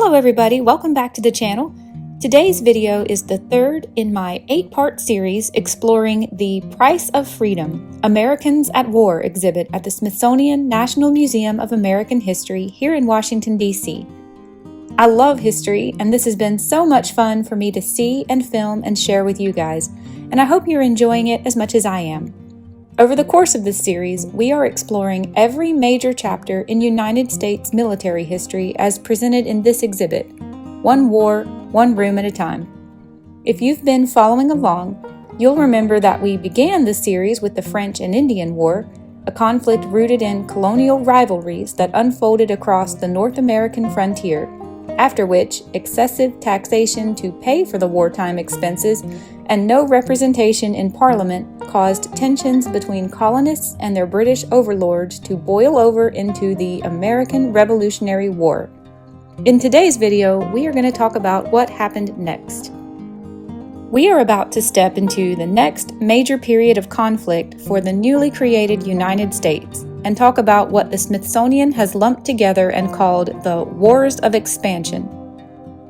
Hello everybody, welcome back to the channel. Today's video is the third in my 8-part series exploring the Price of Freedom, Americans at War exhibit at the Smithsonian National Museum of American History here in Washington, D.C. I love history, and this has been so much fun for me to see and film and share with you guys, and I hope you're enjoying it as much as I am. Over the course of this series, we are exploring every major chapter in United States military history as presented in this exhibit, one war, one room at a time. If you've been following along, you'll remember that we began this series with the French and Indian War, a conflict rooted in colonial rivalries that unfolded across the North American frontier, after which excessive taxation to pay for the wartime expenses and no representation in Parliament caused tensions between colonists and their British overlords to boil over into the American Revolutionary War. In today's video, we are going to talk about what happened next. We are about to step into the next major period of conflict for the newly created United States and talk about what the Smithsonian has lumped together and called the Wars of Expansion.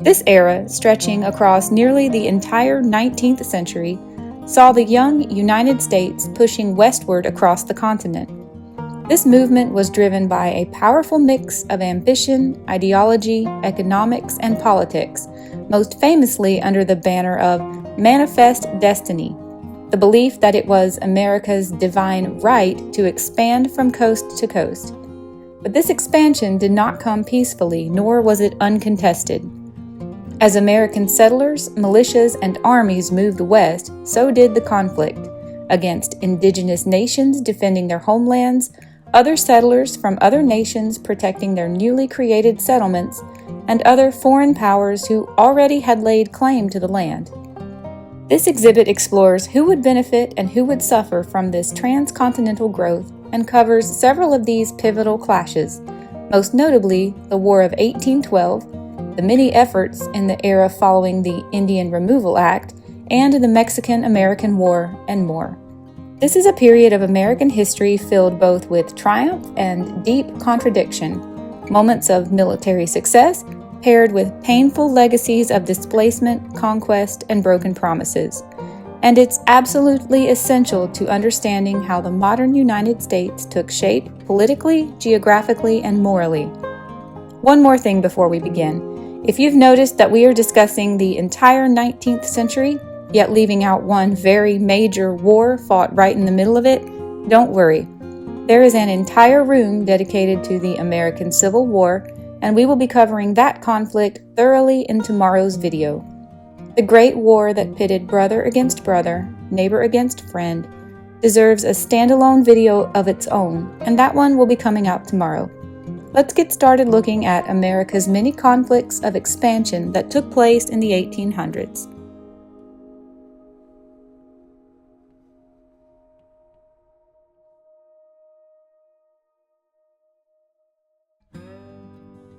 This era, stretching across nearly the entire 19th century, saw the young United States pushing westward across the continent. This movement was driven by a powerful mix of ambition, ideology, economics, and politics, most famously under the banner of Manifest Destiny, the belief that it was America's divine right to expand from coast to coast. But this expansion did not come peacefully, nor was it uncontested. As American settlers, militias, and armies moved west, so did the conflict, against indigenous nations defending their homelands, other settlers from other nations protecting their newly created settlements, and other foreign powers who already had laid claim to the land. This exhibit explores who would benefit and who would suffer from this transcontinental growth and covers several of these pivotal clashes, most notably the War of 1812, the many efforts in the era following the Indian Removal Act, and the Mexican-American War, and more. This is a period of American history filled both with triumph and deep contradiction, moments of military success paired with painful legacies of displacement, conquest, and broken promises. And it's absolutely essential to understanding how the modern United States took shape politically, geographically, and morally. One more thing before we begin. If you've noticed that we are discussing the entire 19th century, yet leaving out one very major war fought right in the middle of it, don't worry. There is an entire room dedicated to the American Civil War, and we will be covering that conflict thoroughly in tomorrow's video. The Great War that pitted brother against brother, neighbor against friend, deserves a standalone video of its own, and that one will be coming out tomorrow. Let's get started looking at America's many conflicts of expansion that took place in the 1800s.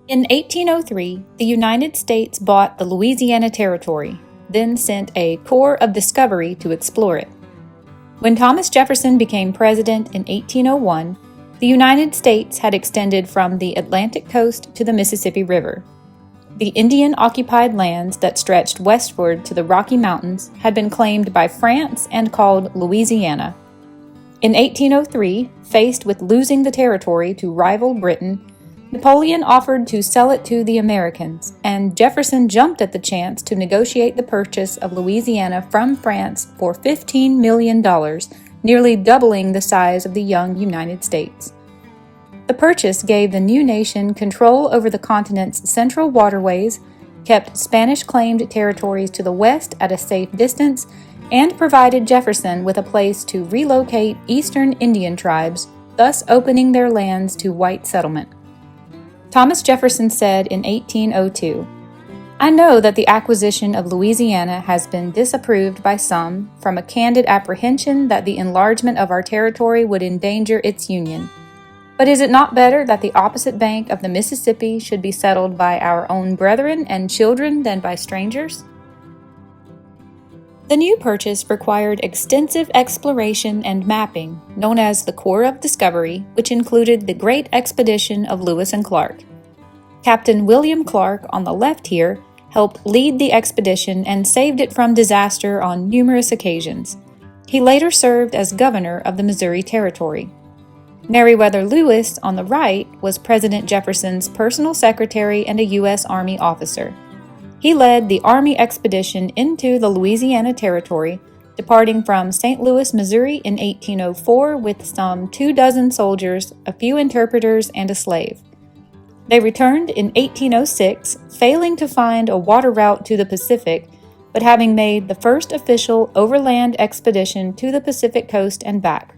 In 1803, the United States bought the Louisiana Territory, then sent a Corps of Discovery to explore it. When Thomas Jefferson became president in 1801, the United States had extended from the Atlantic coast to the Mississippi River. The Indian-occupied lands that stretched westward to the Rocky Mountains had been claimed by France and called Louisiana. In 1803, faced with losing the territory to rival Britain, Napoleon offered to sell it to the Americans, and Jefferson jumped at the chance to negotiate the purchase of Louisiana from France for $15 million, nearly doubling the size of the young United States. The purchase gave the new nation control over the continent's central waterways, kept Spanish-claimed territories to the west at a safe distance, and provided Jefferson with a place to relocate eastern Indian tribes, thus opening their lands to white settlement. Thomas Jefferson said in 1802, "I know that the acquisition of Louisiana has been disapproved by some from a candid apprehension that the enlargement of our territory would endanger its union. But is it not better that the opposite bank of the Mississippi should be settled by our own brethren and children than by strangers?" The new purchase required extensive exploration and mapping, known as the Corps of Discovery, which included the Great Expedition of Lewis and Clark. Captain William Clark, on the left here, helped lead the expedition and saved it from disaster on numerous occasions. He later served as governor of the Missouri Territory. Meriwether Lewis, on the right, was President Jefferson's personal secretary and a U.S. Army officer. He led the Army expedition into the Louisiana Territory, departing from St. Louis, Missouri in 1804 with some 24 soldiers, a few interpreters, and a slave. They returned in 1806, failing to find a water route to the Pacific, but having made the first official overland expedition to the Pacific coast and back.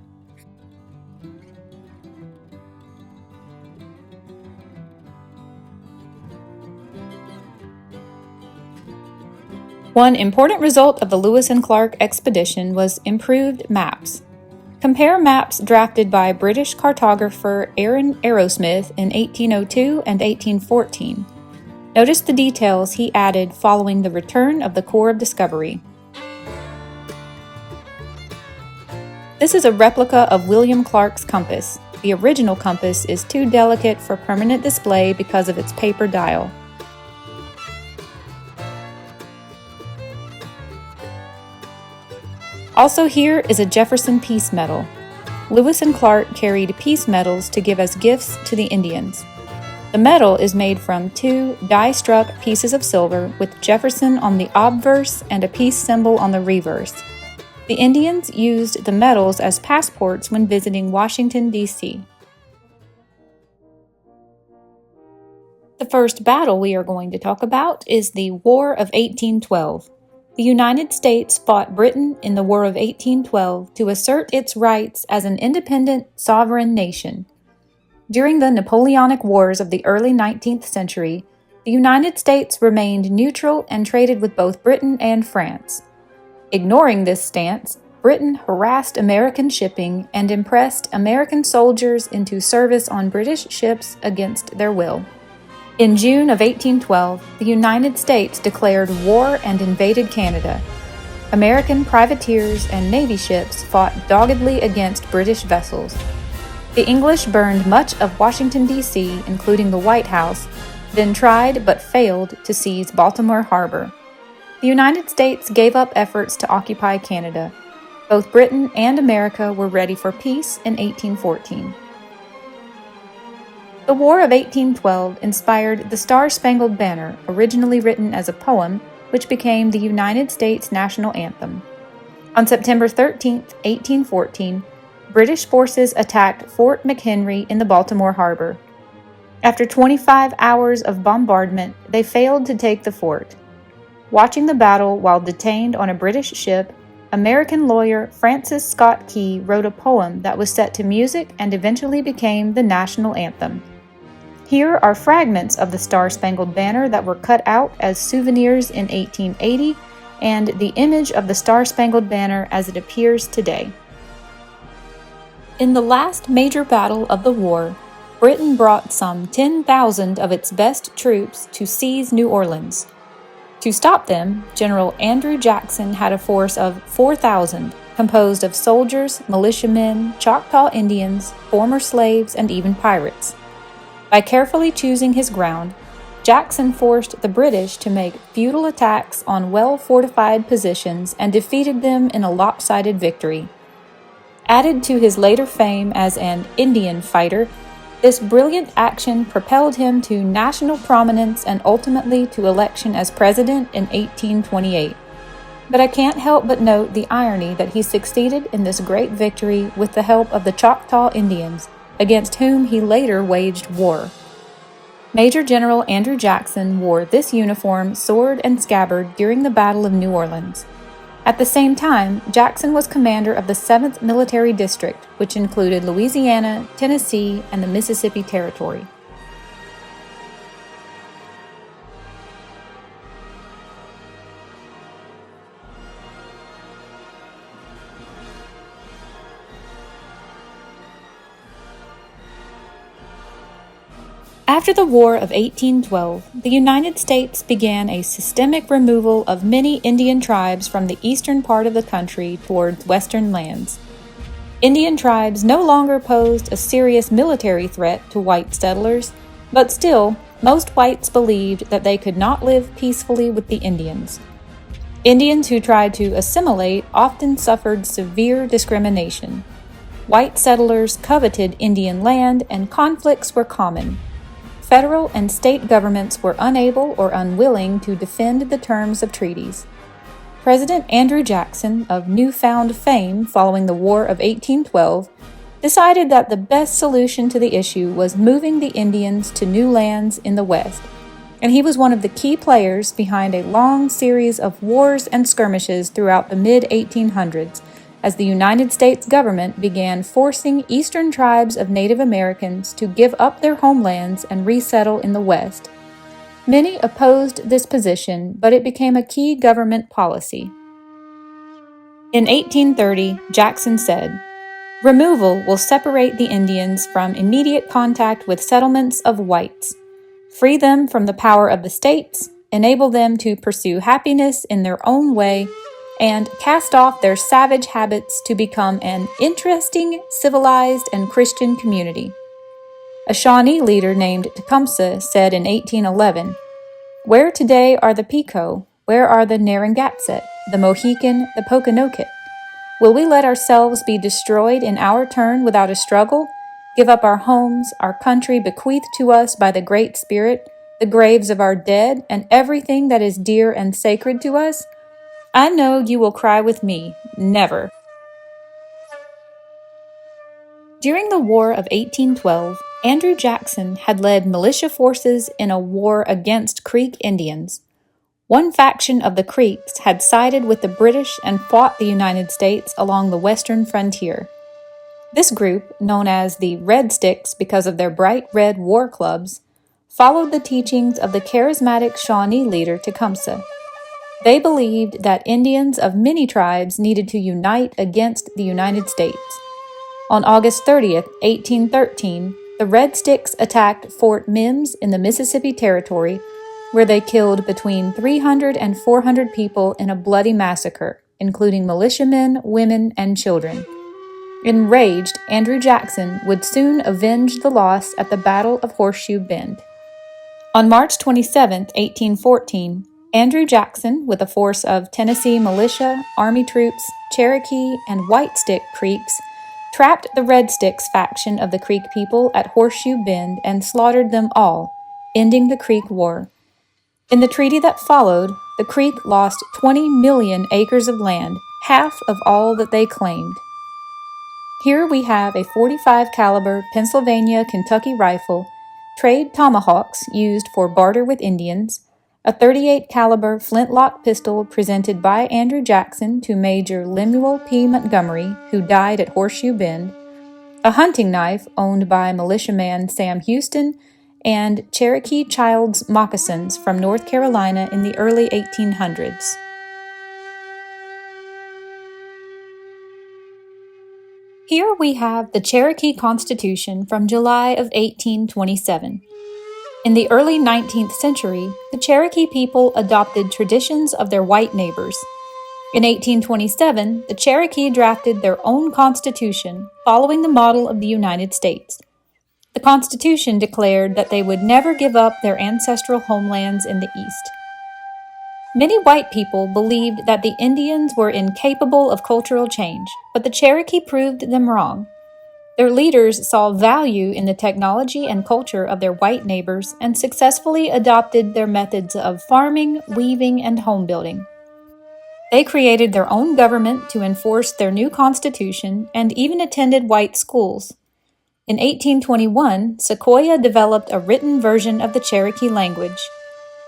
One important result of the Lewis and Clark expedition was improved maps. Compare maps drafted by British cartographer Aaron Arrowsmith in 1802 and 1814. Notice the details he added following the return of the Corps of Discovery. This is a replica of William Clark's compass. The original compass is too delicate for permanent display because of its paper dial. Also here is a Jefferson Peace Medal. Lewis and Clark carried peace medals to give as gifts to the Indians. The medal is made from 2 die-struck pieces of silver with Jefferson on the obverse and a peace symbol on the reverse. The Indians used the medals as passports when visiting Washington, D.C. The first battle we are going to talk about is the War of 1812. The United States fought Britain in the War of 1812 to assert its rights as an independent, sovereign nation. During the Napoleonic Wars of the early 19th century, the United States remained neutral and traded with both Britain and France. Ignoring this stance, Britain harassed American shipping and impressed American soldiers into service on British ships against their will. In June of 1812, the United States declared war and invaded Canada. American privateers and Navy ships fought doggedly against British vessels. The English burned much of Washington, D.C., including the White House, then tried but failed to seize Baltimore Harbor. The United States gave up efforts to occupy Canada. Both Britain and America were ready for peace in 1814. The War of 1812 inspired the Star-Spangled Banner, originally written as a poem, which became the United States national anthem. On September 13, 1814, British forces attacked Fort McHenry in the Baltimore Harbor. After 25 hours of bombardment, they failed to take the fort. Watching the battle while detained on a British ship, American lawyer Francis Scott Key wrote a poem that was set to music and eventually became the national anthem. Here are fragments of the Star-Spangled Banner that were cut out as souvenirs in 1880 and the image of the Star-Spangled Banner as it appears today. In the last major battle of the war, Britain brought some 10,000 of its best troops to seize New Orleans. To stop them, General Andrew Jackson had a force of 4,000, composed of soldiers, militiamen, Choctaw Indians, former slaves, and even pirates. By carefully choosing his ground, Jackson forced the British to make futile attacks on well-fortified positions and defeated them in a lopsided victory. Added to his later fame as an Indian fighter, this brilliant action propelled him to national prominence and ultimately to election as president in 1828. But I can't help but note the irony that he succeeded in this great victory with the help of the Choctaw Indians, against whom he later waged war. Major General Andrew Jackson wore this uniform, sword, and scabbard during the Battle of New Orleans. At the same time, Jackson was commander of the 7th Military District, which included Louisiana, Tennessee, and the Mississippi Territory. After the War of 1812, the United States began a systemic removal of many Indian tribes from the eastern part of the country towards western lands. Indian tribes no longer posed a serious military threat to white settlers, but still, most whites believed that they could not live peacefully with the Indians. Indians who tried to assimilate often suffered severe discrimination. White settlers coveted Indian land, and conflicts were common. Federal and state governments were unable or unwilling to defend the terms of treaties. President Andrew Jackson, of newfound fame following the War of 1812, decided that the best solution to the issue was moving the Indians to new lands in the West, and he was one of the key players behind a long series of wars and skirmishes throughout the mid-1800s as the United States government began forcing eastern tribes of Native Americans to give up their homelands and resettle in the West. Many opposed this position, but it became a key government policy. In 1830, Jackson said, "Removal will separate the Indians from immediate contact with settlements of whites, free them from the power of the states, enable them to pursue happiness in their own way, and cast off their savage habits to become an interesting, civilized, and Christian community." A Shawnee leader named Tecumseh said in 1811, "Where today are the Pequot? Where are the Narragansett, the Mohican, the Pokanoket? Will we let ourselves be destroyed in our turn without a struggle, give up our homes, our country bequeathed to us by the Great Spirit, the graves of our dead, and everything that is dear and sacred to us? I know you will cry with me, never." During the War of 1812, Andrew Jackson had led militia forces in a war against Creek Indians. One faction of the Creeks had sided with the British and fought the United States along the western frontier. This group, known as the Red Sticks because of their bright red war clubs, followed the teachings of the charismatic Shawnee leader Tecumseh. They believed that Indians of many tribes needed to unite against the United States. On August 30th, 1813, the Red Sticks attacked Fort Mims in the Mississippi Territory, where they killed between 300 and 400 people in a bloody massacre, including militiamen, women, and children. Enraged, Andrew Jackson would soon avenge the loss at the Battle of Horseshoe Bend. On March 27, 1814, Andrew Jackson, with a force of Tennessee militia, Army troops, Cherokee, and White Stick Creeks, trapped the Red Sticks faction of the Creek people at Horseshoe Bend and slaughtered them all, ending the Creek War. In the treaty that followed, the Creek lost 20 million acres of land, half of all that they claimed. Here we have a .45 caliber Pennsylvania Kentucky rifle, trade tomahawks used for barter with Indians, a .38 caliber flintlock pistol presented by Andrew Jackson to Major Lemuel P. Montgomery, who died at Horseshoe Bend, a hunting knife owned by militiaman Sam Houston, and Cherokee Child's moccasins from North Carolina in the early 1800s. Here we have the Cherokee Constitution from July of 1827. In the early 19th century, the Cherokee people adopted traditions of their white neighbors. In 1827, the Cherokee drafted their own constitution, following the model of the United States. The Constitution declared that they would never give up their ancestral homelands in the East. Many white people believed that the Indians were incapable of cultural change, but the Cherokee proved them wrong. Their leaders saw value in the technology and culture of their white neighbors and successfully adopted their methods of farming, weaving, and home building. They created their own government to enforce their new constitution and even attended white schools. In 1821, Sequoyah developed a written version of the Cherokee language.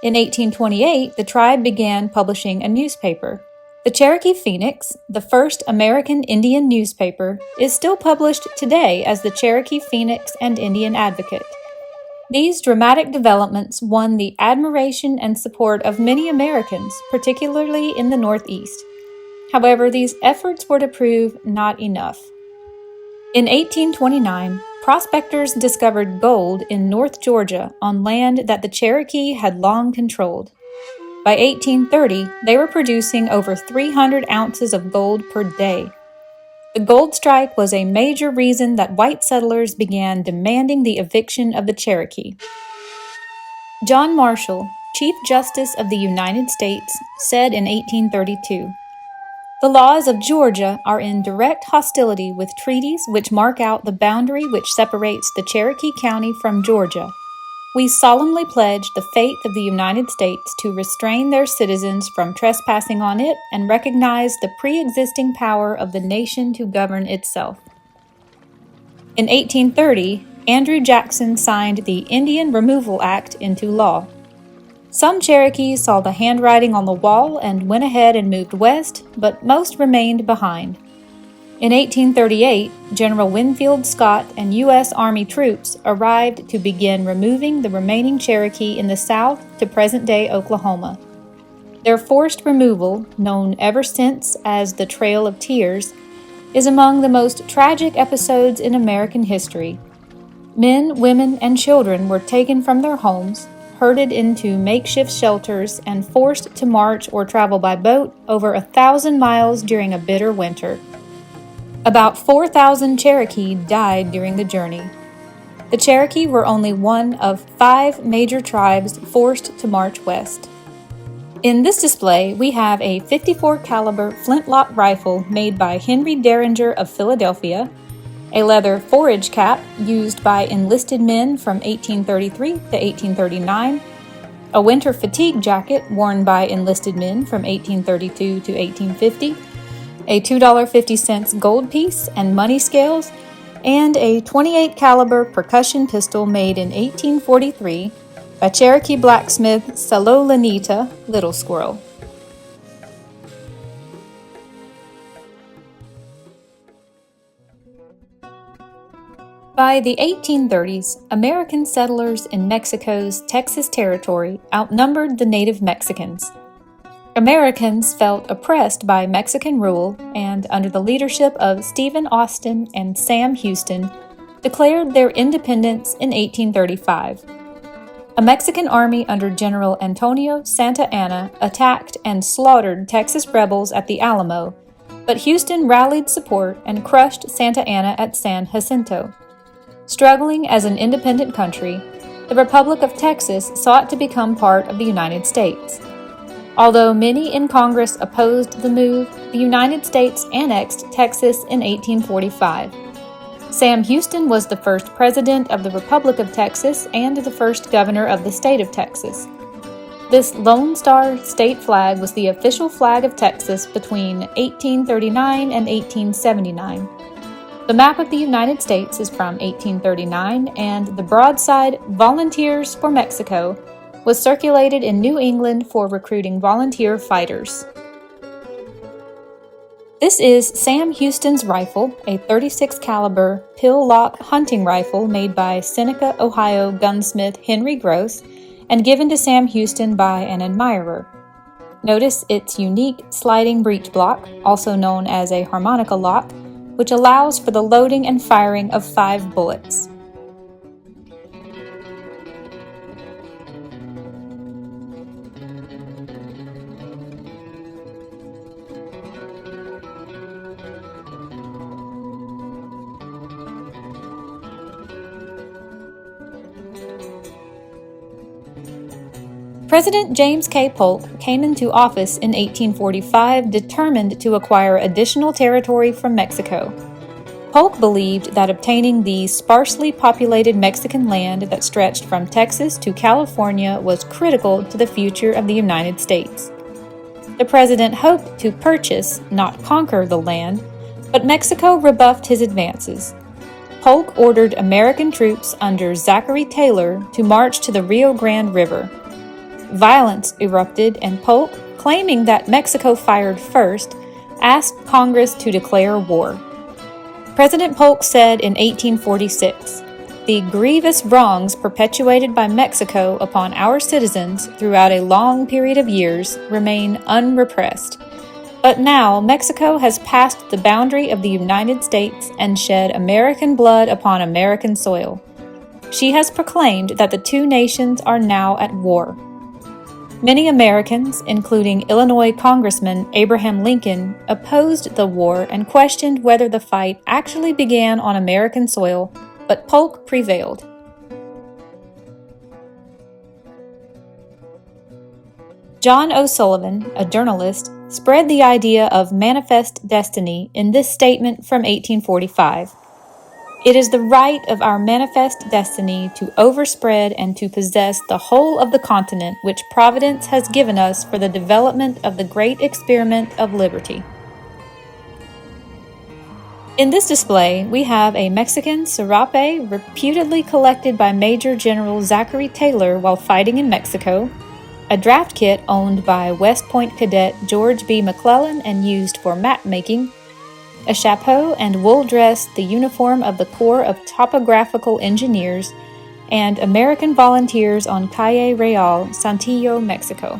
In 1828, the tribe began publishing a newspaper. The Cherokee Phoenix, the first American Indian newspaper, is still published today as the Cherokee Phoenix and Indian Advocate. These dramatic developments won the admiration and support of many Americans, particularly in the Northeast. However, these efforts were to prove not enough. In 1829, prospectors discovered gold in North Georgia on land that the Cherokee had long controlled. By 1830, they were producing over 300 ounces of gold per day. The gold strike was a major reason that white settlers began demanding the eviction of the Cherokee. John Marshall, Chief Justice of the United States, said in 1832, "The laws of Georgia are in direct hostility with treaties which mark out the boundary which separates the Cherokee County from Georgia. We solemnly pledge the faith of the United States to restrain their citizens from trespassing on it and recognize the pre-existing power of the nation to govern itself." In 1830, Andrew Jackson signed the Indian Removal Act into law. Some Cherokees saw the handwriting on the wall and went ahead and moved west, but most remained behind. In 1838, General Winfield Scott and U.S. Army troops arrived to begin removing the remaining Cherokee in the south to present-day Oklahoma. Their forced removal, known ever since as the Trail of Tears, is among the most tragic episodes in American history. Men, women, and children were taken from their homes, herded into makeshift shelters, and forced to march or travel by boat over 1,000 miles during a bitter winter. About 4,000 Cherokee died during the journey. The Cherokee were only one of 5 major tribes forced to march west. In this display, we have a .54 caliber flintlock rifle made by Henry Derringer of Philadelphia, a leather forage cap used by enlisted men from 1833 to 1839, a winter fatigue jacket worn by enlisted men from 1832 to 1850, a $2.50 gold piece and money scales, and a .28 caliber percussion pistol made in 1843 by Cherokee blacksmith Salolanita Little Squirrel. By the 1830s, American settlers in Mexico's Texas territory outnumbered the native Mexicans. Americans felt oppressed by Mexican rule and, under the leadership of Stephen Austin and Sam Houston, declared their independence in 1835. A Mexican army under General Antonio Santa Anna attacked and slaughtered Texas rebels at the Alamo, but Houston rallied support and crushed Santa Anna at San Jacinto. Struggling as an independent country, the Republic of Texas sought to become part of the United States. Although many in Congress opposed the move, the United States annexed Texas in 1845. Sam Houston was the first president of the Republic of Texas and the first governor of the state of Texas. This Lone Star state flag was the official flag of Texas between 1839 and 1879. The map of the United States is from 1839, and the broadside "Volunteers for Mexico" was circulated in New England for recruiting volunteer fighters. This is Sam Houston's rifle, a .36 caliber pill-lock hunting rifle made by Seneca, Ohio gunsmith Henry Gross and given to Sam Houston by an admirer. Notice its unique sliding breech block, also known as a harmonica lock, which allows for the loading and firing of 5 bullets. President James K. Polk came into office in 1845 determined to acquire additional territory from Mexico. Polk believed that obtaining the sparsely populated Mexican land that stretched from Texas to California was critical to the future of the United States. The president hoped to purchase, not conquer, the land, but Mexico rebuffed his advances. Polk ordered American troops under Zachary Taylor to march to the Rio Grande River. Violence erupted, and Polk, claiming that Mexico fired first, asked Congress to declare war. President Polk said in 1846, "The grievous wrongs perpetuated by Mexico upon our citizens throughout a long period of years remain unrepressed. But now Mexico has passed the boundary of the United States and shed American blood upon American soil. She has proclaimed that the two nations are now at war." Many Americans, including Illinois Congressman Abraham Lincoln, opposed the war and questioned whether the fight actually began on American soil, but Polk prevailed. John O'Sullivan, a journalist, spread the idea of manifest destiny in this statement from 1845. It is the right of our manifest destiny to overspread and to possess the whole of the continent which Providence has given us for the development of the great experiment of liberty. In this display, we have a Mexican serape reputedly collected by Major General Zachary Taylor while fighting in Mexico, a draft kit owned by West Point cadet George B. McClellan and used for map making, a chapeau and wool dress, the uniform of the Corps of Topographical Engineers, and American volunteers on Calle Real, Saltillo, Mexico.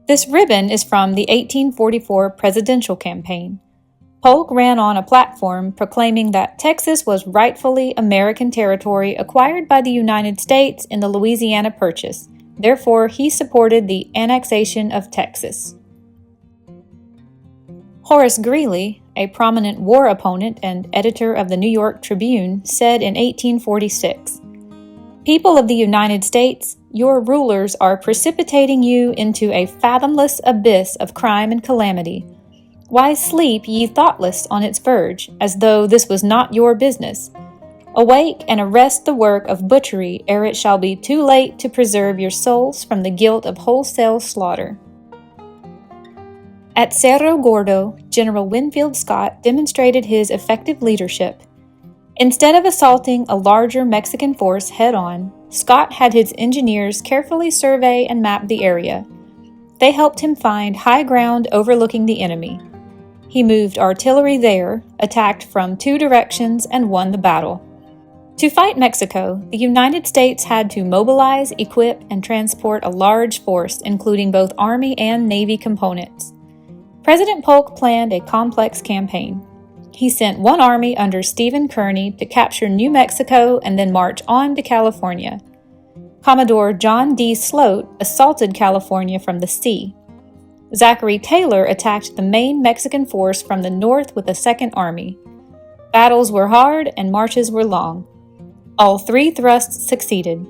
This ribbon is from the 1844 presidential campaign. Polk ran on a platform proclaiming that Texas was rightfully American territory acquired by the United States in the Louisiana Purchase. Therefore, he supported the annexation of Texas. Horace Greeley, a prominent war opponent and editor of the New York Tribune, said in 1846, "People of the United States, your rulers are precipitating you into a fathomless abyss of crime and calamity. Why sleep ye thoughtless on its verge, as though this was not your business? Awake and arrest the work of butchery ere it shall be too late to preserve your souls from the guilt of wholesale slaughter." At Cerro Gordo, General Winfield Scott demonstrated his effective leadership. Instead of assaulting a larger Mexican force head-on, Scott had his engineers carefully survey and map the area. They helped him find high ground overlooking the enemy. He moved artillery there, attacked from 2 directions, and won the battle. To fight Mexico, the United States had to mobilize, equip, and transport a large force, including both Army and Navy components. President Polk planned a complex campaign. He sent one army under Stephen Kearny to capture New Mexico and then march on to California. Commodore John D. Sloat assaulted California from the sea. Zachary Taylor attacked the main Mexican force from the north with a second army. Battles were hard and marches were long. All 3 thrusts succeeded.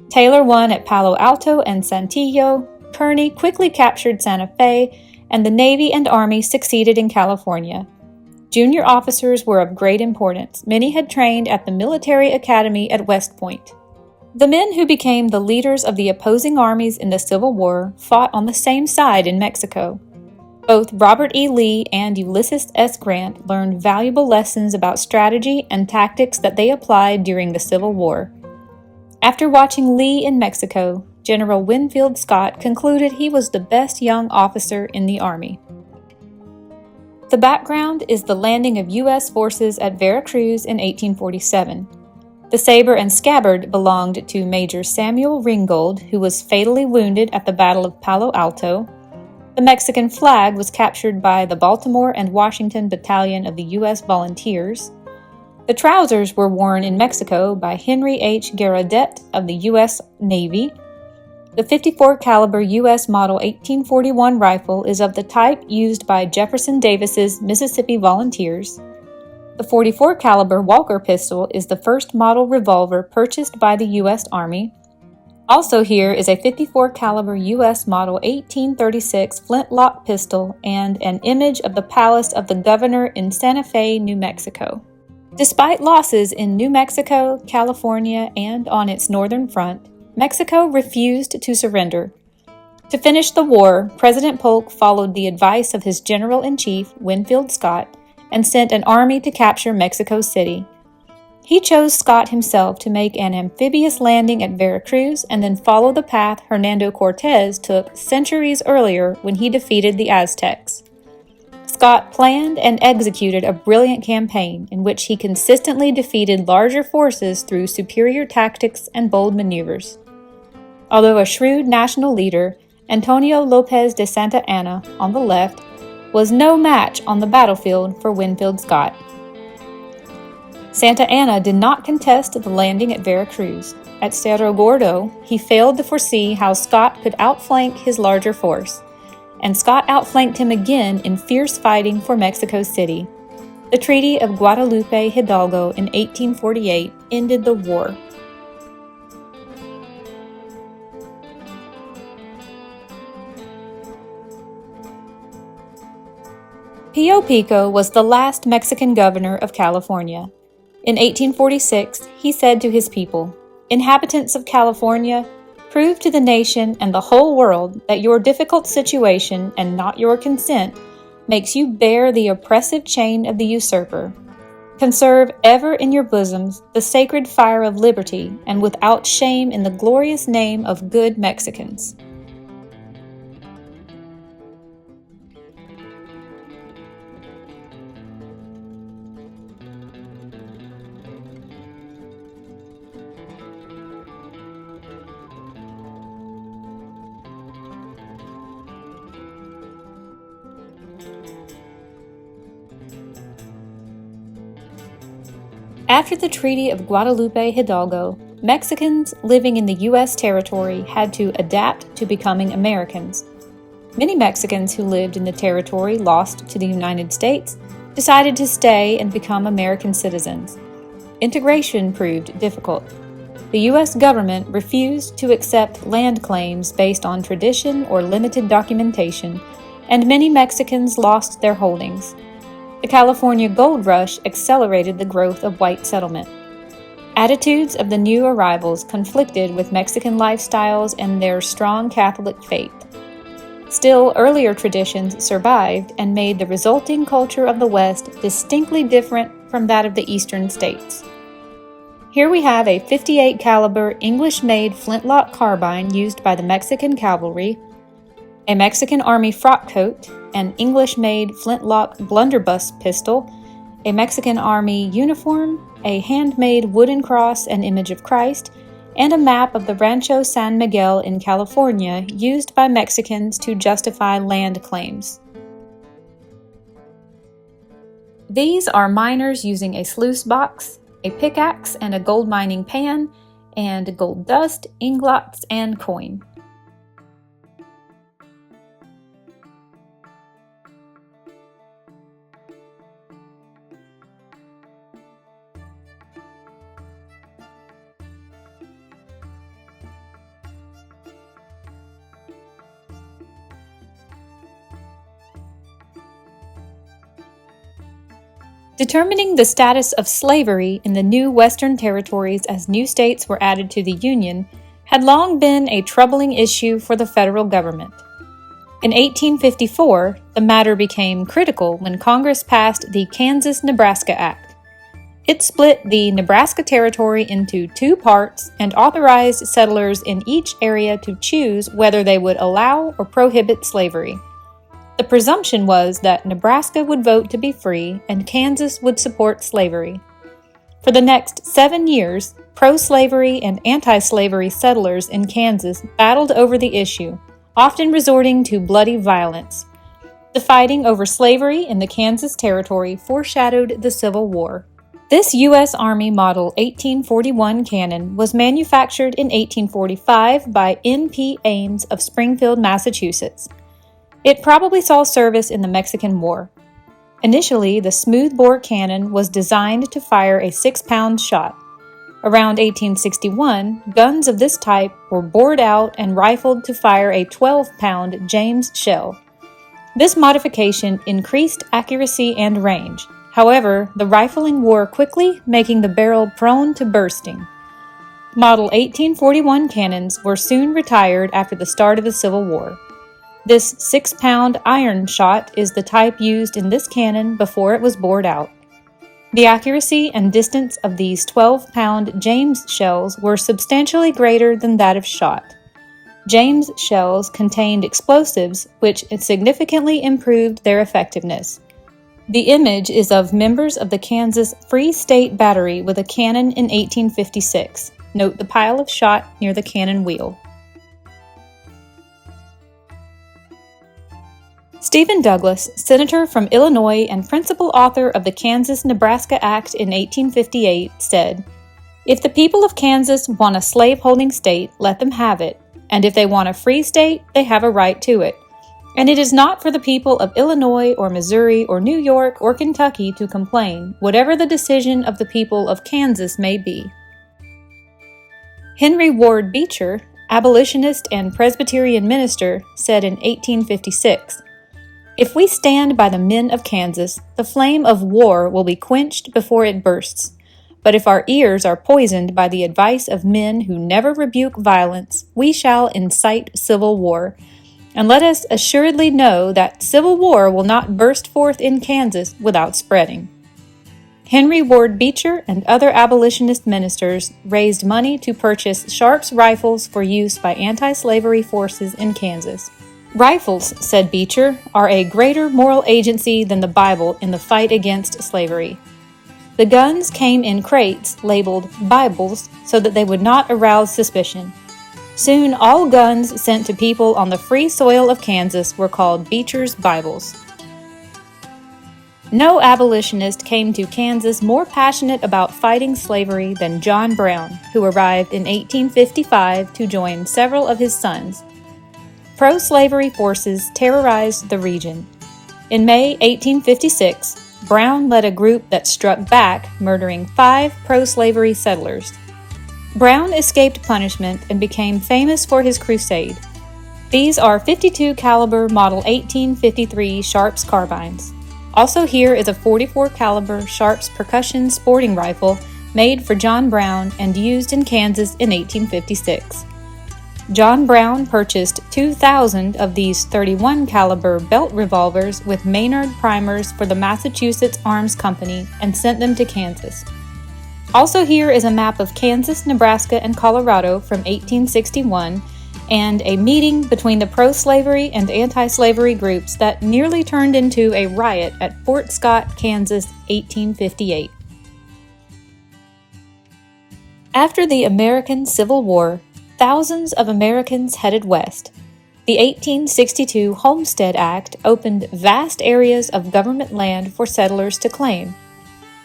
Taylor won at Palo Alto and Saltillo, Kearny quickly captured Santa Fe, and the Navy and Army succeeded in California. Junior officers were of great importance. Many had trained at the military academy at West Point. The men who became the leaders of the opposing armies in the Civil War fought on the same side in Mexico. Both Robert E. Lee and Ulysses S. Grant learned valuable lessons about strategy and tactics that they applied during the Civil War. After watching Lee in Mexico, General Winfield Scott concluded he was the best young officer in the Army. The background is the landing of U.S. forces at Veracruz in 1847. The saber and scabbard belonged to Major Samuel Ringgold, who was fatally wounded at the Battle of Palo Alto. The Mexican flag was captured by the Baltimore and Washington Battalion of the U.S. Volunteers. The trousers were worn in Mexico by Henry H. Garadet of the U.S. Navy. The .54 caliber U.S. Model 1841 rifle is of the type used by Jefferson Davis's Mississippi Volunteers. The .44 caliber Walker pistol is the first model revolver purchased by the U.S. Army. Also here is a .54 caliber U.S. model 1836 flintlock pistol and an image of the palace of the governor in Santa Fe, New Mexico. Despite losses in New Mexico, California, and on its northern front, Mexico refused to surrender. To finish the war, President Polk followed the advice of his General-in-Chief, Winfield Scott, and sent an army to capture Mexico City. He chose Scott himself to make an amphibious landing at Veracruz and then follow the path Hernando Cortez took centuries earlier when he defeated the Aztecs. Scott planned and executed a brilliant campaign in which he consistently defeated larger forces through superior tactics and bold maneuvers. Although a shrewd national leader, Antonio Lopez de Santa Anna, on the left, was no match on the battlefield for Winfield Scott. Santa Anna did not contest the landing at Veracruz. At Cerro Gordo, he failed to foresee how Scott could outflank his larger force, and Scott outflanked him again in fierce fighting for Mexico City. The Treaty of Guadalupe Hidalgo in 1848 ended the war. Pío Pico was the last Mexican governor of California. In 1846, he said to his people, "Inhabitants of California, prove to the nation and the whole world that your difficult situation and not your consent makes you bear the oppressive chain of the usurper. Conserve ever in your bosoms the sacred fire of liberty and without shame in the glorious name of good Mexicans." After the Treaty of Guadalupe Hidalgo, Mexicans living in the U.S. territory had to adapt to becoming Americans. Many Mexicans who lived in the territory lost to the United States decided to stay and become American citizens. Integration proved difficult. The U.S. government refused to accept land claims based on tradition or limited documentation, and many Mexicans lost their holdings. The California Gold Rush accelerated the growth of white settlement. Attitudes of the new arrivals conflicted with Mexican lifestyles and their strong Catholic faith. Still, earlier traditions survived and made the resulting culture of the West distinctly different from that of the eastern states. Here we have a .58 caliber English-made flintlock carbine used by the Mexican cavalry, a Mexican Army frock coat, an English-made flintlock blunderbuss pistol, a Mexican Army uniform, a handmade wooden cross and image of Christ, and a map of the Rancho San Miguel in California used by Mexicans to justify land claims. These are miners using a sluice box, a pickaxe and a gold mining pan, and gold dust, ingots, and coin. Determining the status of slavery in the new Western territories as new states were added to the Union had long been a troubling issue for the federal government. In 1854, the matter became critical when Congress passed the Kansas-Nebraska Act. It split the Nebraska Territory into two parts and authorized settlers in each area to choose whether they would allow or prohibit slavery. The presumption was that Nebraska would vote to be free and Kansas would support slavery. For the next 7 years, pro-slavery and anti-slavery settlers in Kansas battled over the issue, often resorting to bloody violence. The fighting over slavery in the Kansas Territory foreshadowed the Civil War. This U.S. Army Model 1841 cannon was manufactured in 1845 by N.P. Ames of Springfield, Massachusetts. It probably saw service in the Mexican War. Initially, the smoothbore cannon was designed to fire a 6-pound shot. Around 1861, guns of this type were bored out and rifled to fire a 12-pound James shell. This modification increased accuracy and range. However, the rifling wore quickly, making the barrel prone to bursting. Model 1841 cannons were soon retired after the start of the Civil War. This 6-pound iron shot is the type used in this cannon before it was bored out. The accuracy and distance of these 12-pound James shells were substantially greater than that of shot. James shells contained explosives which significantly improved their effectiveness. The image is of members of the Kansas Free State Battery with a cannon in 1856. Note the pile of shot near the cannon wheel. Stephen Douglas, senator from Illinois and principal author of the Kansas-Nebraska Act in 1858, said, "If the people of Kansas want a slave-holding state, let them have it, and if they want a free state, they have a right to it. And it is not for the people of Illinois or Missouri or New York or Kentucky to complain, whatever the decision of the people of Kansas may be." Henry Ward Beecher, abolitionist and Presbyterian minister, said in 1856, "If we stand by the men of Kansas, the flame of war will be quenched before it bursts. But if our ears are poisoned by the advice of men who never rebuke violence, we shall incite civil war. And let us assuredly know that civil war will not burst forth in Kansas without spreading." Henry Ward Beecher and other abolitionist ministers raised money to purchase Sharp's rifles for use by anti-slavery forces in Kansas. "Rifles," said Beecher, "are a greater moral agency than the Bible in the fight against slavery." The guns came in crates labeled Bibles so that they would not arouse suspicion. Soon all guns sent to people on the free soil of Kansas were called Beecher's Bibles. No abolitionist came to Kansas more passionate about fighting slavery than John Brown, who arrived in 1855 to join several of his sons. Pro-slavery forces terrorized the region. In May 1856, Brown led a group that struck back, murdering 5 pro-slavery settlers. Brown escaped punishment and became famous for his crusade. These are .52 caliber Model 1853 Sharps carbines. Also here is a .44 caliber Sharps percussion sporting rifle made for John Brown and used in Kansas in 1856. John Brown purchased 2,000 of these .31 caliber belt revolvers with Maynard primers for the Massachusetts Arms Company and sent them to Kansas. Also here is a map of Kansas, Nebraska, and Colorado from 1861 and a meeting between the pro-slavery and anti-slavery groups that nearly turned into a riot at Fort Scott, Kansas, 1858. After the American Civil War, thousands of Americans headed west. The 1862 Homestead Act opened vast areas of government land for settlers to claim.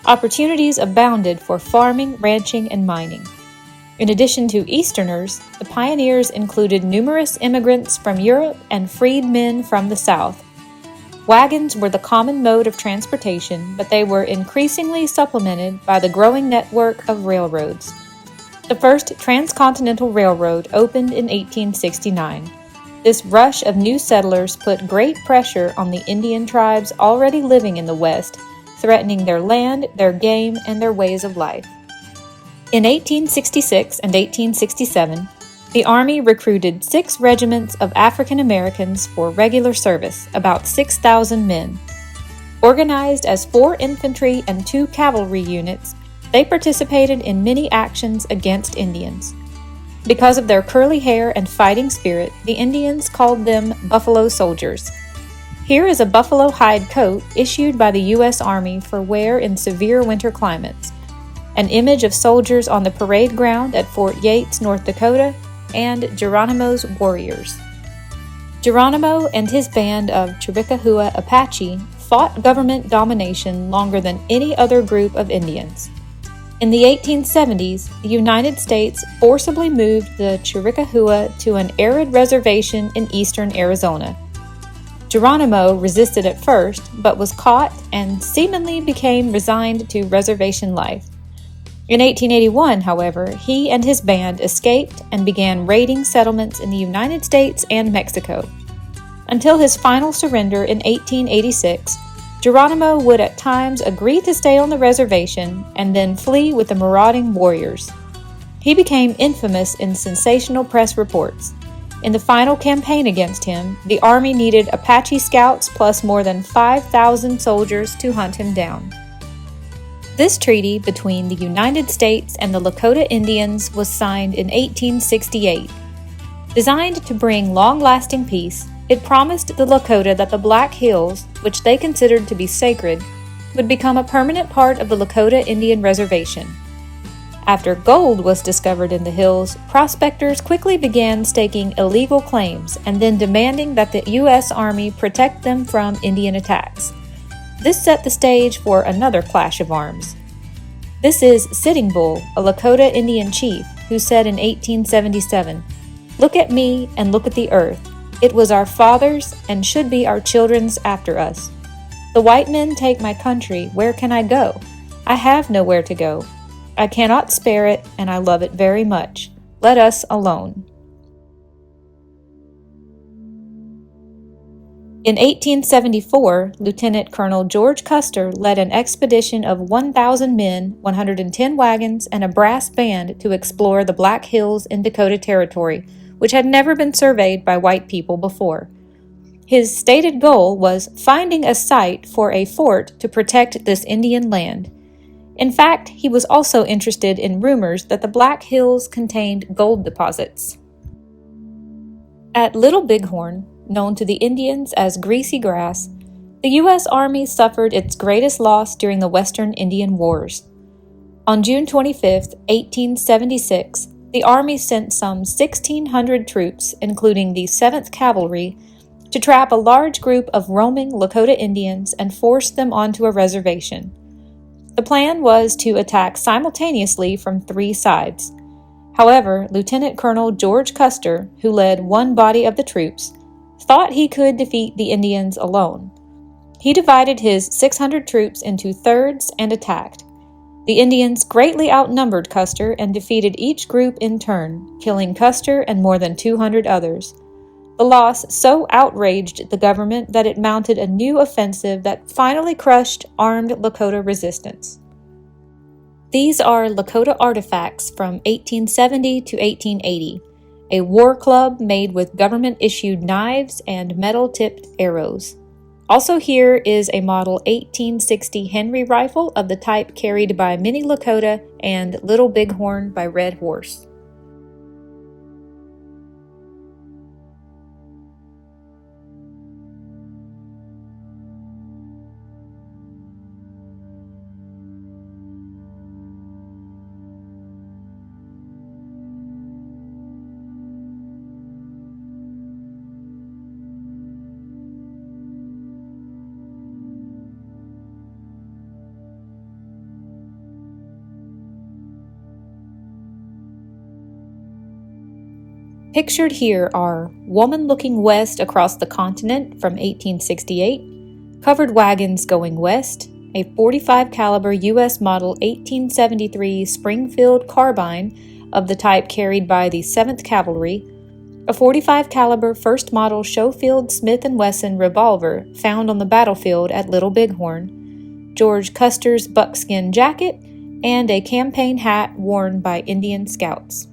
Opportunities abounded for farming, ranching, and mining. In addition to Easterners, the pioneers included numerous immigrants from Europe and freedmen from the South. Wagons were the common mode of transportation, but they were increasingly supplemented by the growing network of railroads. The first transcontinental railroad opened in 1869. This rush of new settlers put great pressure on the Indian tribes already living in the West, threatening their land, their game, and their ways of life. In 1866 and 1867, the Army recruited 6 regiments of African Americans for regular service, about 6,000 men. Organized as 4 infantry and 2 cavalry units, they participated in many actions against Indians. Because of their curly hair and fighting spirit, the Indians called them Buffalo Soldiers. Here is a buffalo hide coat issued by the U.S. Army for wear in severe winter climates, an image of soldiers on the parade ground at Fort Yates, North Dakota, and Geronimo's warriors. Geronimo and his band of Chiricahua Apache fought government domination longer than any other group of Indians. In the 1870s, the United States forcibly moved the Chiricahua to an arid reservation in eastern Arizona. Geronimo resisted at first, but was caught and seemingly became resigned to reservation life. In 1881, however, he and his band escaped and began raiding settlements in the United States and Mexico. Until his final surrender in 1886, Geronimo would at times agree to stay on the reservation and then flee with the marauding warriors. He became infamous in sensational press reports. In the final campaign against him, the Army needed Apache scouts plus more than 5,000 soldiers to hunt him down. This treaty between the United States and the Lakota Indians was signed in 1868. Designed to bring long-lasting peace, it promised the Lakota that the Black Hills, which they considered to be sacred, would become a permanent part of the Lakota Indian Reservation. After gold was discovered in the hills, prospectors quickly began staking illegal claims and then demanding that the U.S. Army protect them from Indian attacks. This set the stage for another clash of arms. This is Sitting Bull, a Lakota Indian chief, who said in 1877, "Look at me and look at the earth. It was our fathers and should be our children's after us. The white men take my country, where can I go? I have nowhere to go. I cannot spare it, and I love it very much. Let us alone." In 1874, Lieutenant Colonel George Custer led an expedition of 1,000 men, 110 wagons, and a brass band to explore the Black Hills in Dakota Territory, which had never been surveyed by white people before. His stated goal was finding a site for a fort to protect this Indian land. In fact, he was also interested in rumors that the Black Hills contained gold deposits. At Little Bighorn, known to the Indians as Greasy Grass, the U.S. Army suffered its greatest loss during the Western Indian Wars. On June 25, 1876, the Army sent some 1,600 troops, including the 7th Cavalry, to trap a large group of roaming Lakota Indians and force them onto a reservation. The plan was to attack simultaneously from 3 sides. However, Lieutenant Colonel George Custer, who led one body of the troops, thought he could defeat the Indians alone. He divided his 600 troops into thirds and attacked. The Indians greatly outnumbered Custer and defeated each group in turn, killing Custer and more than 200 others. The loss so outraged the government that it mounted a new offensive that finally crushed armed Lakota resistance. These are Lakota artifacts from 1870 to 1880, a war club made with government-issued knives and metal-tipped arrows. Also here is a model 1860 Henry rifle of the type carried by many Lakota and Little Bighorn by Red Horse. Pictured here are Woman Looking West Across the Continent from 1868, Covered Wagons Going West, a .45 caliber U.S. model 1873 Springfield carbine of the type carried by the 7th Cavalry, a .45 caliber first model Schofield Smith & Wesson revolver found on the battlefield at Little Bighorn, George Custer's buckskin jacket, and a campaign hat worn by Indian scouts.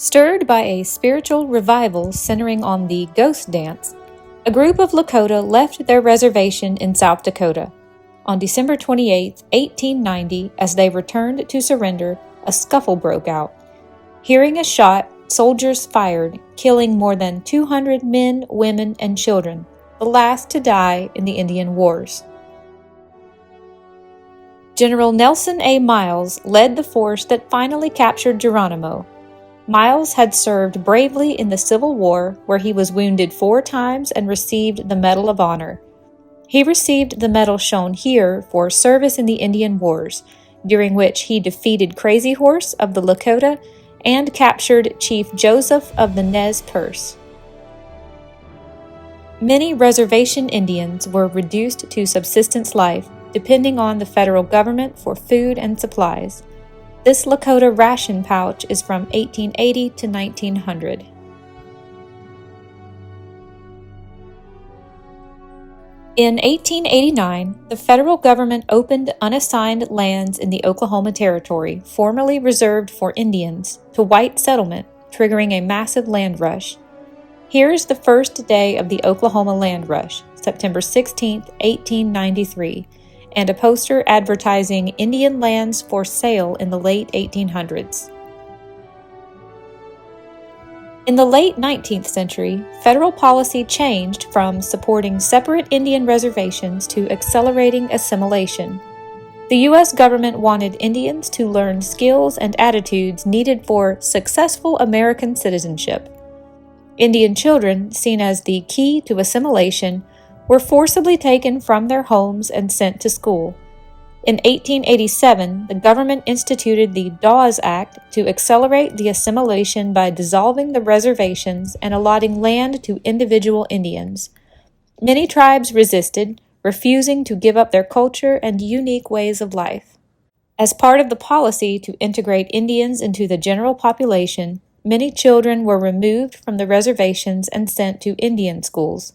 Stirred by a spiritual revival centering on the ghost dance, a group of Lakota left their reservation in South Dakota. On December 28, 1890, as they returned to surrender, a scuffle broke out. Hearing a shot, soldiers fired, killing more than 200 men, women, and children, the last to die in the Indian Wars. General Nelson A. Miles led the force that finally captured Geronimo. Miles had served bravely in the Civil War, where he was wounded 4 times and received the Medal of Honor. He received the medal shown here for service in the Indian Wars, during which he defeated Crazy Horse of the Lakota and captured Chief Joseph of the Nez Perce. Many reservation Indians were reduced to subsistence life, depending on the federal government for food and supplies. This Lakota ration pouch is from 1880 to 1900. In 1889, the federal government opened unassigned lands in the Oklahoma Territory, formerly reserved for Indians, to white settlement, triggering a massive land rush. Here's the first day of the Oklahoma Land Rush, September 16, 1893, and a poster advertising Indian lands for sale in the late 1800s. In the late 19th century, federal policy changed from supporting separate Indian reservations to accelerating assimilation. The U.S. government wanted Indians to learn skills and attitudes needed for successful American citizenship. Indian children, seen as the key to assimilation, were forcibly taken from their homes and sent to school. In 1887, the government instituted the Dawes Act to accelerate the assimilation by dissolving the reservations and allotting land to individual Indians. Many tribes resisted, refusing to give up their culture and unique ways of life. As part of the policy to integrate Indians into the general population, many children were removed from the reservations and sent to Indian schools.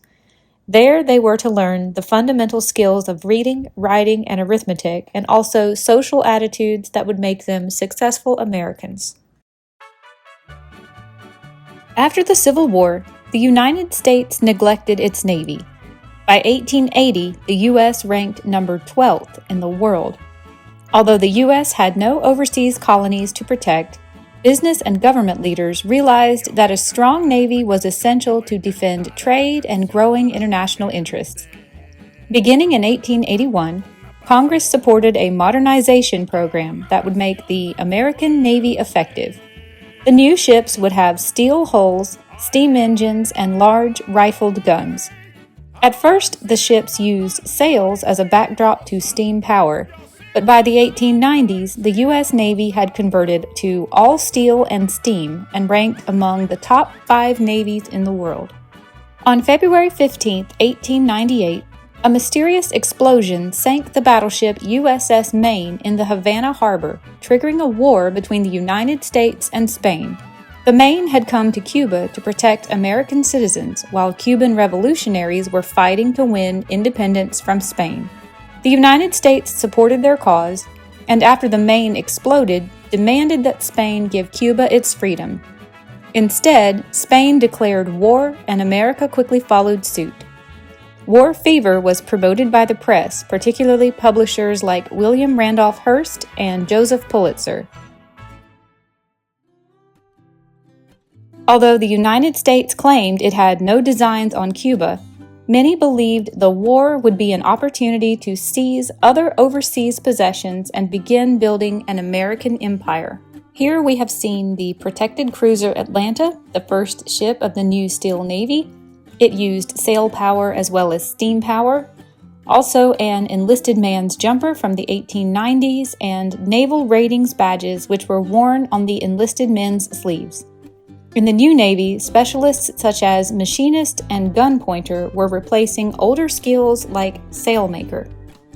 There they were to learn the fundamental skills of reading, writing, and arithmetic, and also social attitudes that would make them successful Americans. After the Civil War, the United States neglected its Navy. By 1880, the U.S. ranked number 12th in the world. Although the U.S. had no overseas colonies to protect, business and government leaders realized that a strong Navy was essential to defend trade and growing international interests. Beginning in 1881, Congress supported a modernization program that would make the American Navy effective. The new ships would have steel hulls, steam engines, and large rifled guns. At first, the ships used sails as a backdrop to steam power, but by the 1890s, the U.S. Navy had converted to all steel and steam and ranked among the top 5 navies in the world. On February 15, 1898, a mysterious explosion sank the battleship USS Maine in the Havana harbor, triggering a war between the United States and Spain. The Maine had come to Cuba to protect American citizens, while Cuban revolutionaries were fighting to win independence from Spain. The United States supported their cause, and after the Maine exploded, demanded that Spain give Cuba its freedom. Instead, Spain declared war, and America quickly followed suit. War fever was promoted by the press, particularly publishers like William Randolph Hearst and Joseph Pulitzer. Although the United States claimed it had no designs on Cuba, many believed the war would be an opportunity to seize other overseas possessions and begin building an American empire. Here we have seen the protected cruiser Atlanta, the first ship of the new Steel Navy. It used sail power as well as steam power. Also an enlisted man's jumper from the 1890s and naval ratings badges which were worn on the enlisted men's sleeves. In the new Navy, specialists such as machinist and gun pointer were replacing older skills like sailmaker.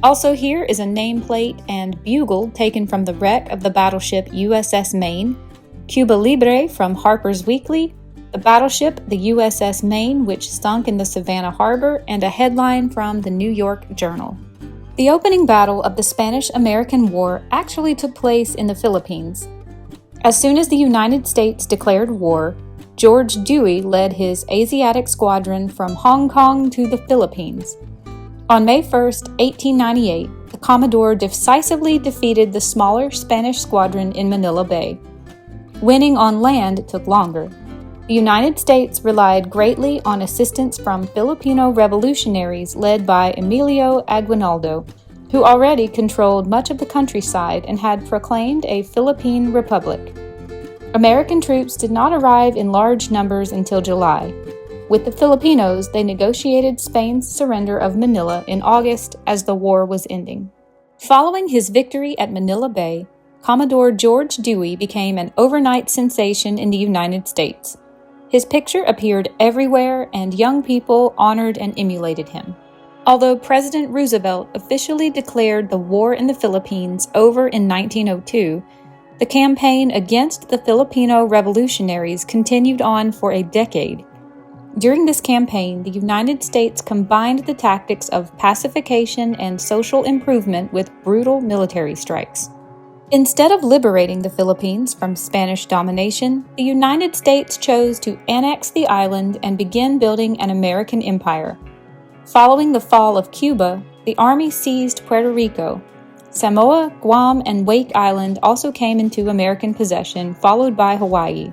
Also here is a nameplate and bugle taken from the wreck of the battleship USS Maine, Cuba Libre from Harper's Weekly, the battleship the USS Maine which sunk in the Savannah harbor, and a headline from the New York Journal. The opening battle of the Spanish-American War actually took place in the Philippines. As soon as the United States declared war, George Dewey led his Asiatic squadron from Hong Kong to the Philippines. On May 1, 1898, the Commodore decisively defeated the smaller Spanish squadron in Manila Bay. Winning on land took longer. The United States relied greatly on assistance from Filipino revolutionaries led by Emilio Aguinaldo, who already controlled much of the countryside and had proclaimed a Philippine Republic. American troops did not arrive in large numbers until July. With the Filipinos, they negotiated Spain's surrender of Manila in August as the war was ending. Following his victory at Manila Bay, Commodore George Dewey became an overnight sensation in the United States. His picture appeared everywhere, and young people honored and emulated him. Although President Roosevelt officially declared the war in the Philippines over in 1902, the campaign against the Filipino revolutionaries continued on for a decade. During this campaign, the United States combined the tactics of pacification and social improvement with brutal military strikes. Instead of liberating the Philippines from Spanish domination, the United States chose to annex the island and begin building an American empire. Following the fall of Cuba, the Army seized Puerto Rico. Samoa, Guam, and Wake Island also came into American possession, followed by Hawaii.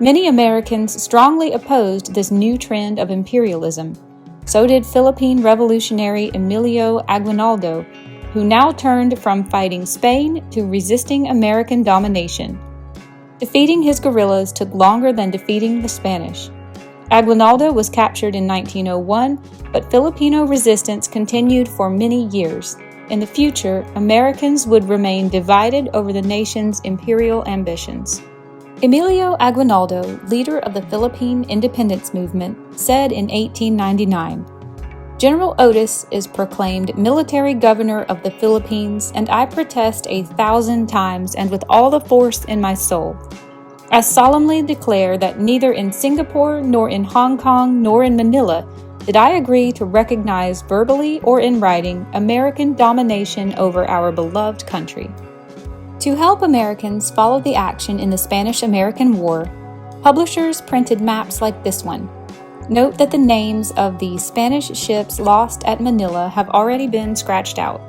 Many Americans strongly opposed this new trend of imperialism. So did Philippine revolutionary Emilio Aguinaldo, who now turned from fighting Spain to resisting American domination. Defeating his guerrillas took longer than defeating the Spanish. Aguinaldo was captured in 1901, but Filipino resistance continued for many years. In the future, Americans would remain divided over the nation's imperial ambitions. Emilio Aguinaldo, leader of the Philippine independence movement, said in 1899, "General Otis is proclaimed military governor of the Philippines, and I protest 1,000 times and with all the force in my soul. I solemnly declare that neither in Singapore, nor in Hong Kong, nor in Manila did I agree to recognize verbally or in writing American domination over our beloved country." To help Americans follow the action in the Spanish-American War, publishers printed maps like this one. Note that the names of the Spanish ships lost at Manila have already been scratched out.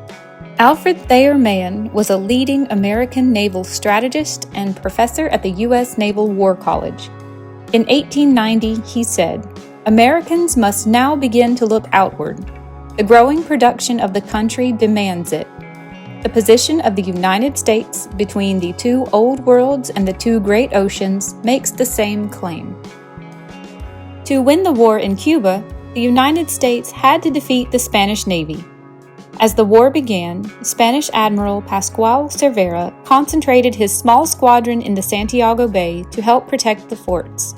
Alfred Thayer Mahan was a leading American naval strategist and professor at the U.S. Naval War College. In 1890, he said, "Americans must now begin to look outward. The growing production of the country demands it. The position of the United States between the two old worlds and the two great oceans makes the same claim." To win the war in Cuba, the United States had to defeat the Spanish Navy. As the war began, Spanish Admiral Pascual Cervera concentrated his small squadron in the Santiago Bay to help protect the forts.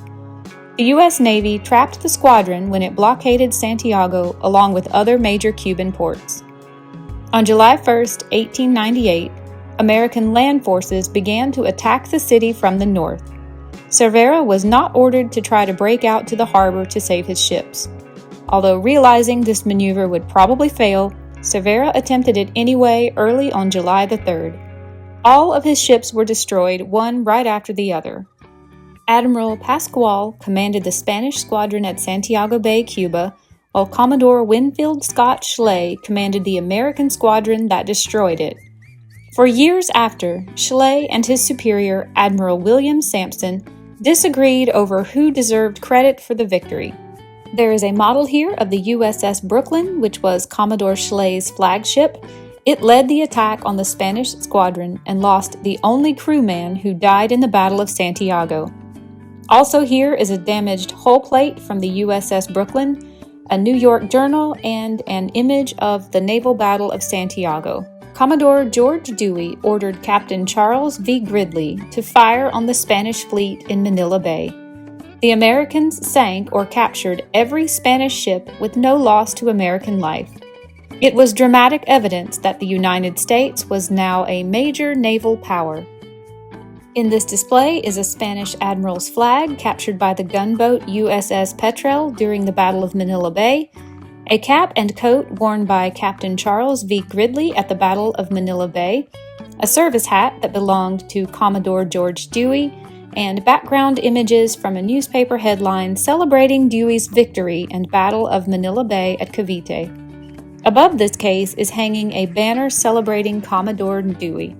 The U.S. Navy trapped the squadron when it blockaded Santiago along with other major Cuban ports. On July 1, 1898, American land forces began to attack the city from the north. Cervera was not ordered to try to break out to the harbor to save his ships. Although realizing this maneuver would probably fail, Cervera attempted it anyway early on July the 3rd. All of his ships were destroyed, one right after the other. Admiral Pascual commanded the Spanish squadron at Santiago Bay, Cuba, while Commodore Winfield Scott Schley commanded the American squadron that destroyed it. For years after, Schley and his superior, Admiral William Sampson, disagreed over who deserved credit for the victory. There is a model here of the USS Brooklyn, which was Commodore Schley's flagship. It led the attack on the Spanish squadron and lost the only crewman who died in the Battle of Santiago. Also here is a damaged hull plate from the USS Brooklyn, a New York journal, and an image of the naval battle of Santiago. Commodore George Dewey ordered Captain Charles V. Gridley to fire on the Spanish fleet in Manila Bay. The Americans sank or captured every Spanish ship with no loss to American life. It was dramatic evidence that the United States was now a major naval power. In this display is a Spanish admiral's flag captured by the gunboat USS Petrel during the Battle of Manila Bay, a cap and coat worn by Captain Charles V. Gridley at the Battle of Manila Bay, a service hat that belonged to Commodore George Dewey, and background images from a newspaper headline celebrating Dewey's victory and Battle of Manila Bay at Cavite. Above this case is hanging a banner celebrating Commodore Dewey.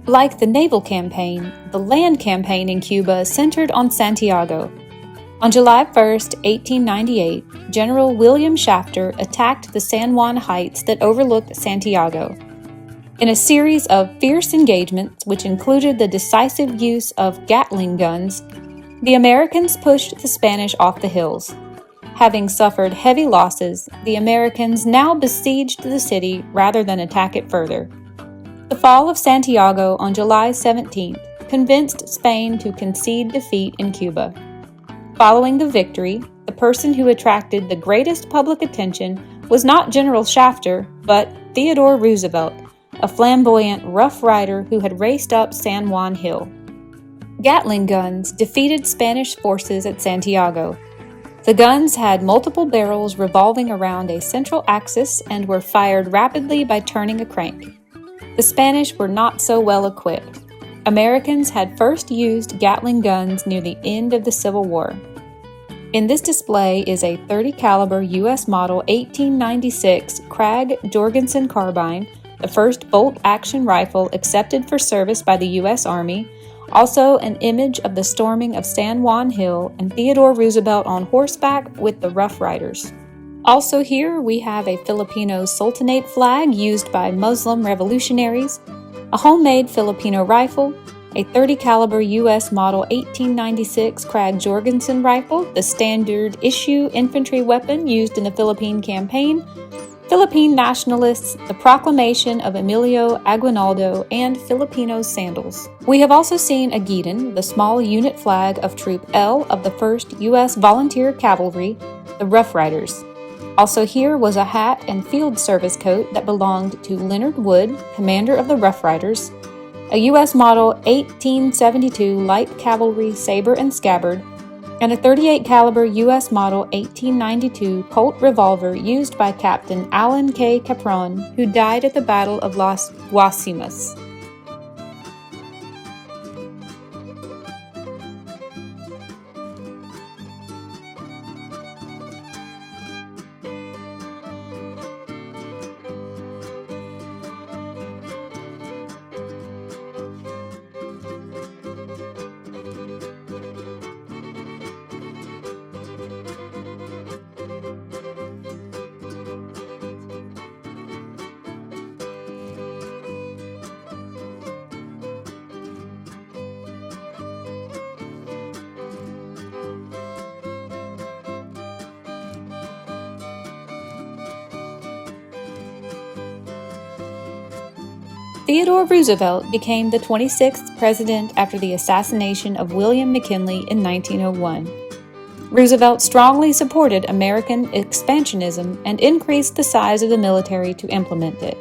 Like the naval campaign, the land campaign in Cuba centered on Santiago. On July 1, 1898, General William Shafter attacked the San Juan Heights that overlooked Santiago. In a series of fierce engagements, which included the decisive use of Gatling guns, the Americans pushed the Spanish off the hills. Having suffered heavy losses, the Americans now besieged the city rather than attack it further. The fall of Santiago on July 17th convinced Spain to concede defeat in Cuba. Following the victory, the person who attracted the greatest public attention was not General Shafter, but Theodore Roosevelt, a flamboyant Rough Rider who had raced up San Juan Hill. Gatling guns defeated Spanish forces at Santiago. The guns had multiple barrels revolving around a central axis and were fired rapidly by turning a crank. The Spanish were not so well equipped. Americans had first used Gatling guns near the end of the Civil War. In this display is a .30 caliber U.S. Model 1896 Krag Jorgensen carbine, the first bolt-action rifle accepted for service by the U.S. Army, also an image of the storming of San Juan Hill and Theodore Roosevelt on horseback with the Rough Riders. Also here we have a Filipino Sultanate flag used by Muslim revolutionaries, a homemade Filipino rifle, a .30 caliber U.S. Model 1896 Krag Jorgensen rifle, the standard issue infantry weapon used in the Philippine campaign, Philippine nationalists, the proclamation of Emilio Aguinaldo, and Filipino sandals. We have also seen a guidon, the small unit flag of Troop L of the 1st U.S. Volunteer Cavalry, the Rough Riders. Also here was a hat and field service coat that belonged to Leonard Wood, commander of the Rough Riders, a U.S. Model 1872 Light Cavalry Saber and Scabbard, and a .38 caliber U.S. Model 1892 Colt revolver used by Captain Alan K. Capron, who died at the Battle of Las Guasimas. Theodore Roosevelt became the 26th president after the assassination of William McKinley in 1901. Roosevelt strongly supported American expansionism and increased the size of the military to implement it.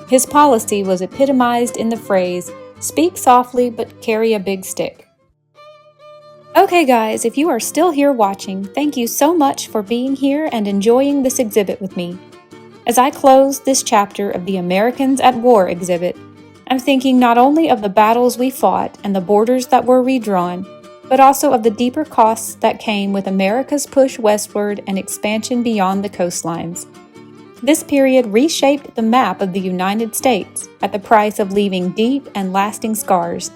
His policy was epitomized in the phrase, "Speak softly but carry a big stick." Okay guys, if you are still here watching, thank you so much for being here and enjoying this exhibit with me. As I close this chapter of the Americans at War exhibit, I'm thinking not only of the battles we fought and the borders that were redrawn, but also of the deeper costs that came with America's push westward and expansion beyond the coastlines. This period reshaped the map of the United States at the price of leaving deep and lasting scars,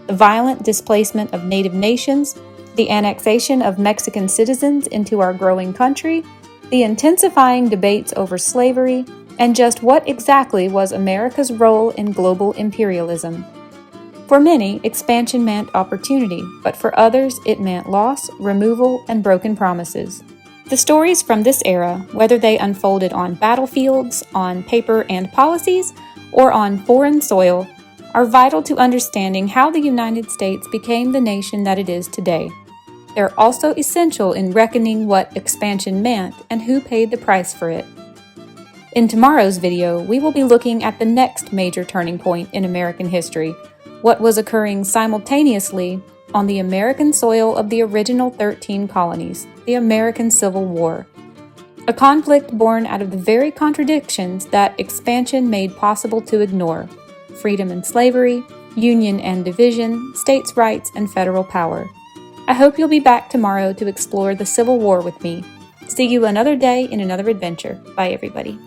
the violent displacement of native nations, the annexation of Mexican citizens into our growing country, the intensifying debates over slavery, and just what exactly was America's role in global imperialism. For many, expansion meant opportunity, but for others it meant loss, removal, and broken promises. The stories from this era, whether they unfolded on battlefields, on paper and policies, or on foreign soil, are vital to understanding how the United States became the nation that it is today. They're also essential in reckoning what expansion meant and who paid the price for it. In tomorrow's video, we will be looking at the next major turning point in American history, what was occurring simultaneously on the American soil of the original 13 colonies, the American Civil War. A conflict born out of the very contradictions that expansion made possible to ignore: freedom and slavery, union and division, states' rights and federal power. I hope you'll be back tomorrow to explore the Civil War with me. See you another day in another adventure. Bye, everybody.